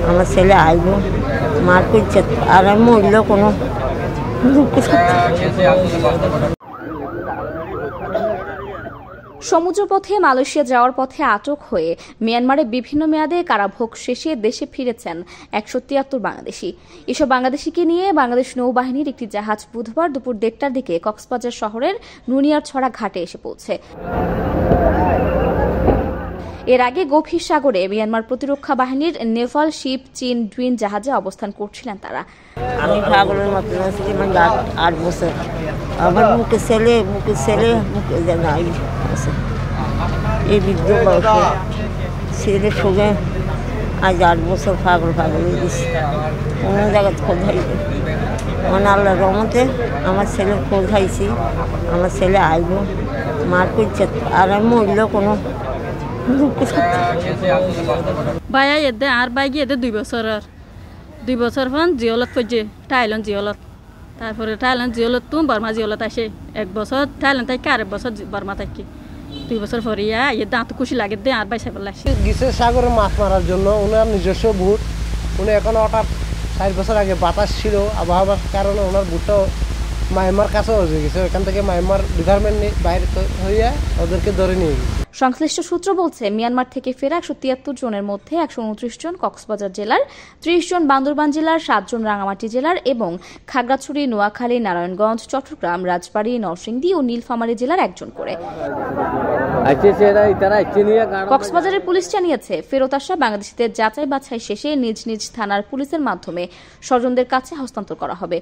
আমার ছেলে আইব মার করছে আর আমি মরলেও কোনো দুঃখ সমুদ্রপথে মালয়েশিয়া যাওয়ার পথে আটক হয়ে মিয়ানমারে বিভিন্ন মেয়াদে কারাভোগ শেষে দেশে ফিরেছেন ১৭৩ বাংলাদেশি। এসব বাংলাদেশিকে নিয়ে বাংলাদেশ নৌবাহিনীর একটি জাহাজ বুধবার দুপুর ১:৩০টার দিকে কক্সবাজার শহরের নুনিয়ারছড়া ঘাটে এসে পৌঁছে। এর আগে গভীর সাগরে মিয়ানমার প্রতিরক্ষা বাহিনীর নেভাল শিপ চীন ডুইন জাহাজে অবস্থান করছিলেন তারা। আমি পাগলের মতো আছি, মানে ৮ বছর আমার মুখে ছেলে মুখে নাই এই বৃদ্ধ বয়সে ছেলের সঙ্গে আজ ৮ বছর পাগল হয়ে গেছি। কোনো জায়গায় খোঁজ হাইবে মানে আল্লাহর রহমতে আমার ছেলের খোঁজ হাইছি। আমার ছেলে আইব মার করছে আর আমি মরলেও কোনো বাইয়া এদে আর বাইকে এদে 2 বছর ফোন জিওলত পড়ছে থাইল্যান্ড জিওলত, তারপরে থাইল্যান্ড জিওলত তো বর্মা জিওলত আসে 1 বছর থাইল্যান্ড থেকে আর 1 বছর বর্মা থাকি 2 বছর পরে এ দাঁত খুশি লাগে দে আর বাইসা বলে গেছে সাগরে মাছ মারার জন্য। ওনার নিজস্ব বুট, উনি এখন হঠাৎ 4 বছর আগে বাতাস ছিল আবহাওয়ার কারণে ওনার বুটটা মায়ানমার কাছে হয়ে গেছে। ওখান থেকে মায়ানমার ডিপার্টমেন্ট বাইরে হইয়া ওদেরকে ধরে নিয়ে গেছে। সংশ্লিষ্ট সূত্র বলছে মিয়ানমার থেকে ফেরা ১৭৩ জনের মধ্যে ১২৯ জন কক্সবাজার জেলার, ৩০ জন বান্দরবান জেলার, ৭ জন রাঙামাটি জেলার এবং খাগড়াছড়ি, নোয়াখালী, নারায়ণগঞ্জ, চট্টগ্রাম, রাজবাড়ী, নরসিংদী ও নীলফামারী জেলার 1 জন করে। কক্সবাজারের পুলিশ জানিয়েছে ফেরত আসা বাংলাদেশিদের যাচাই বাছাই শেষে নিজ নিজ থানার পুলিশের মাধ্যমে স্বজনদের কাছে হস্তান্তর করা হবে।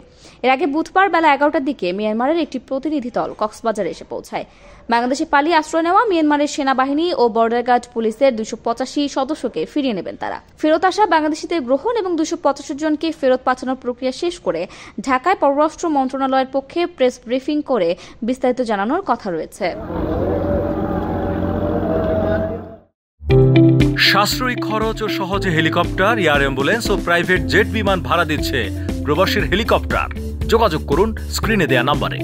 এর আগে বুধবার বেলা ১১টার দিকে মিয়ানমারের একটি প্রতিনিধি দল কক্সবাজারে এসে পৌঁছায়। বাংলাদেশে পালিয়ে আশ্রয় নেওয়া মিয়ানমারের সেনাবাহিনী ও বর্ডার গার্ড পুলিশের ২৮৫ সদস্যকে ফিরিয়ে নেবেন তারা। ফেরত আসা বাংলাদেশিদের গ্রহণ এবং ২৮৫ জনকে ফেরত পাঠানোর প্রক্রিয়া শেষ করে ঢাকায় পররাষ্ট্র মন্ত্রণালয়ের পক্ষে প্রেস ব্রিফিং করে বিস্তারিত জানানোর কথা রয়েছে। সাশ্রয়ী খরচ ও সহজে হেলিকপ্টার, এয়ার অ্যাম্বুলেন্স ও প্রাইভেট জেট বিমান ভাড়া দিচ্ছে প্রবাসীর হেলিকপ্টার। যোগাযোগ করুন স্ক্রিনে দেয়া নাম্বারে।